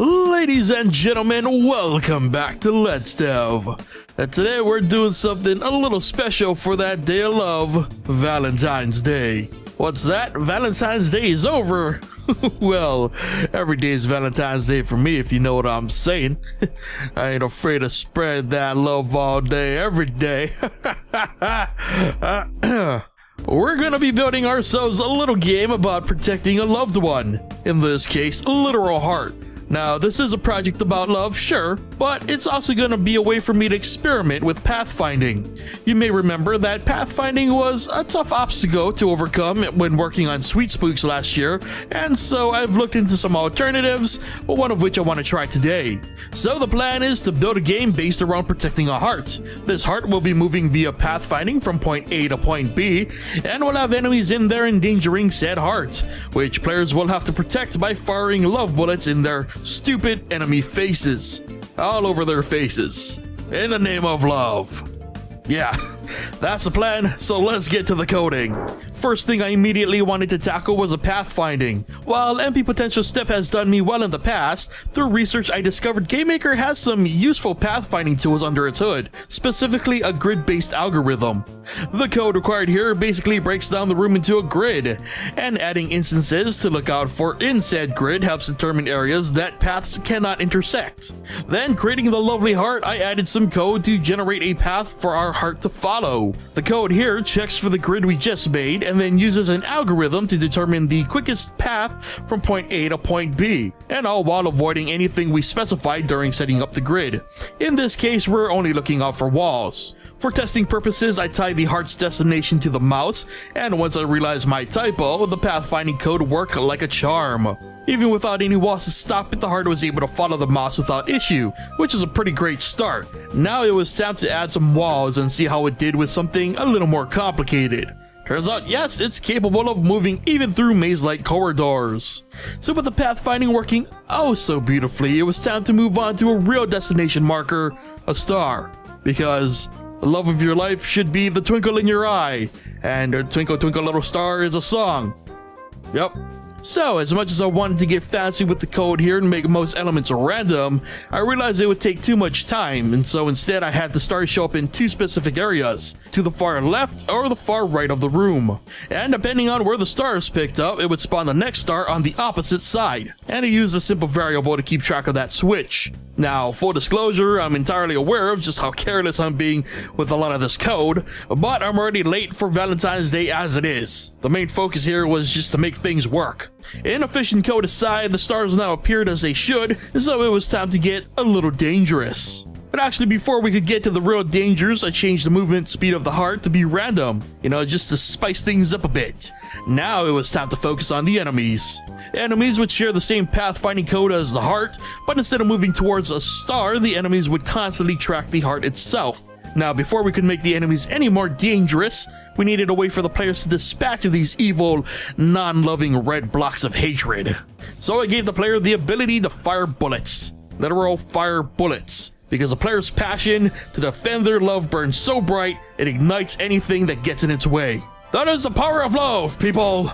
Ladies and gentlemen, welcome back to Let's Delve. And today we're doing something a little special for that day of love, Valentine's Day. What's that? Valentine's Day is over. Well, every day is Valentine's Day for me, if you know what I'm saying. I ain't afraid to spread that love all day, every day. We're gonna be building ourselves a little game about protecting a loved one. In this case, a literal heart. Now, this is a project about love, sure, but it's also going to be a way for me to experiment with pathfinding. You may remember that pathfinding was a tough obstacle to overcome when working on Sweet Spooks last year, and so I've looked into some alternatives, one of which I want to try today. So the plan is to build a game based around protecting a heart. This heart will be moving via pathfinding from point A to point B, and will have enemies in there endangering said heart, which players will have to protect by firing love bullets in their stupid enemy faces. All over their faces. In the name of love. Yeah, that's the plan, so let's get to the coding. First thing I immediately wanted to tackle was a pathfinding. While MP Potential Step has done me well in the past, through research I discovered GameMaker has some useful pathfinding tools under its hood, specifically a grid-based algorithm. The code required here basically breaks down the room into a grid, and adding instances to look out for in said grid helps determine areas that paths cannot intersect. Then, creating the lovely heart, I added some code to generate a path for our heart to follow. The code here checks for the grid we just made and then uses an algorithm to determine the quickest path from point A to point B, and all while avoiding anything we specified during setting up the grid. In this case, we're only looking out for walls. For testing purposes, I tied the heart's destination to the mouse, and once I realized my typo, the pathfinding code worked like a charm. Even without any walls to stop it, the heart was able to follow the mouse without issue, which is a pretty great start. Now it was time to add some walls and see how it did with something a little more complicated. Turns out, yes, it's capable of moving even through maze-like corridors. So with the pathfinding working oh so beautifully, it was time to move on to a real destination marker, a star. Because the love of your life should be the twinkle in your eye, and Twinkle Twinkle Little Star is a song. Yep. So, as much as I wanted to get fancy with the code here and make most elements random, I realized it would take too much time, and so instead I had the stars show up in two specific areas, to the far left or the far right of the room. And depending on where the stars picked up, it would spawn the next star on the opposite side, and I used a simple variable to keep track of that switch. Now, full disclosure, I'm entirely aware of just how careless I'm being with a lot of this code, but I'm already late for Valentine's Day as it is. The main focus here was just to make things work. Inefficient code aside, the stars now appeared as they should, so it was time to get a little dangerous. But actually, before we could get to the real dangers, I changed the movement speed of the heart to be random, just to spice things up a bit. Now it was time to focus on the enemies. Enemies would share the same pathfinding code as the heart, but instead of moving towards a star, the enemies would constantly track the heart itself. Now, before we could make the enemies any more dangerous, we needed a way for the players to dispatch these evil, non-loving red blocks of hatred. So I gave the player the ability to fire bullets. Literal fire bullets. Because a player's passion to defend their love burns so bright, it ignites anything that gets in its way. That is the power of love, people!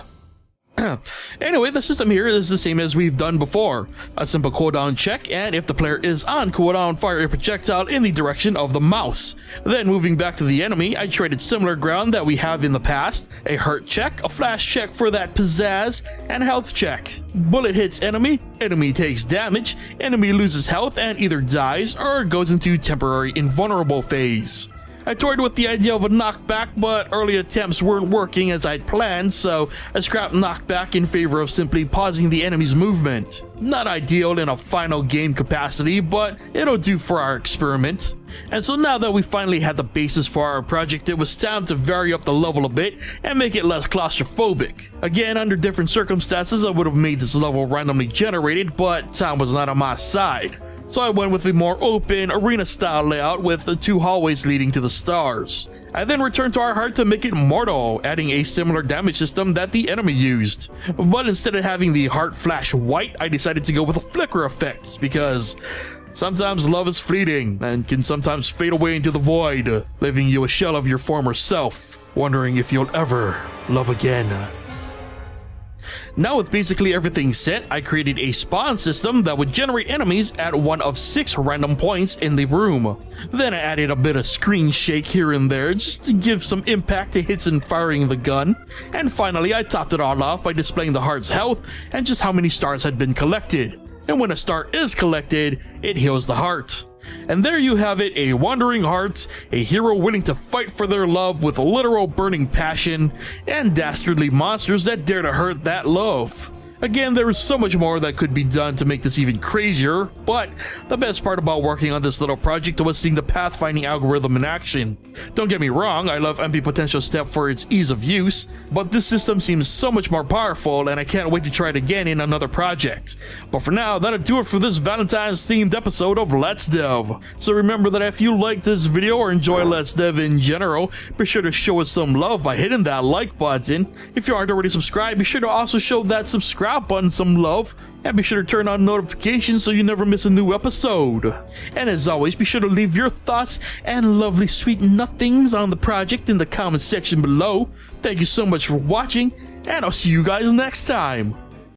Anyway, the system here is the same as we've done before. A simple cooldown check, and if the player is on cooldown, fire a projectile in the direction of the mouse. Then moving back to the enemy, I traded similar ground that we have in the past, a hurt check, a flash check for that pizzazz, and health check. Bullet hits enemy, enemy takes damage, enemy loses health and either dies or goes into temporary invulnerable phase. I toyed with the idea of a knockback, but early attempts weren't working as I'd planned, so I scrapped knockback in favor of simply pausing the enemy's movement. Not ideal in a final game capacity, but it'll do for our experiment. And so now that we finally had the basis for our project, it was time to vary up the level a bit and make it less claustrophobic. Again, under different circumstances, I would have made this level randomly generated, but time was not on my side. So I went with a more open, arena-style layout with the two hallways leading to the stars. I then returned to our heart to make it mortal, adding a similar damage system that the enemy used. But instead of having the heart flash white, I decided to go with a flicker effect, because sometimes love is fleeting, and can sometimes fade away into the void, leaving you a shell of your former self, wondering if you'll ever love again. Now with basically everything set, I created a spawn system that would generate enemies at one of 6 random points in the room. Then I added a bit of screen shake here and there just to give some impact to hits and firing the gun. And finally I topped it all off by displaying the heart's health and just how many stars had been collected. And when a star is collected, it heals the heart. And there you have it, a wandering heart, a hero willing to fight for their love with literal burning passion, and dastardly monsters that dare to hurt that love. Again, there is so much more that could be done to make this even crazier, but the best part about working on this little project was seeing the pathfinding algorithm in action. Don't get me wrong, I love MP Potential Step for its ease of use, but this system seems so much more powerful and I can't wait to try it again in another project. But for now, that'll do it for this Valentine's themed episode of Let's Dev. So remember that if you like this video or enjoy Let's Dev in general, be sure to show us some love by hitting that like button. If you aren't already subscribed, be sure to also show that subscribe button some love, and be sure to turn on notifications so you never miss a new episode. And as always, be sure to leave your thoughts and lovely sweet nothings on the project in the comment section below. Thank you so much for watching, and I'll see you guys next time.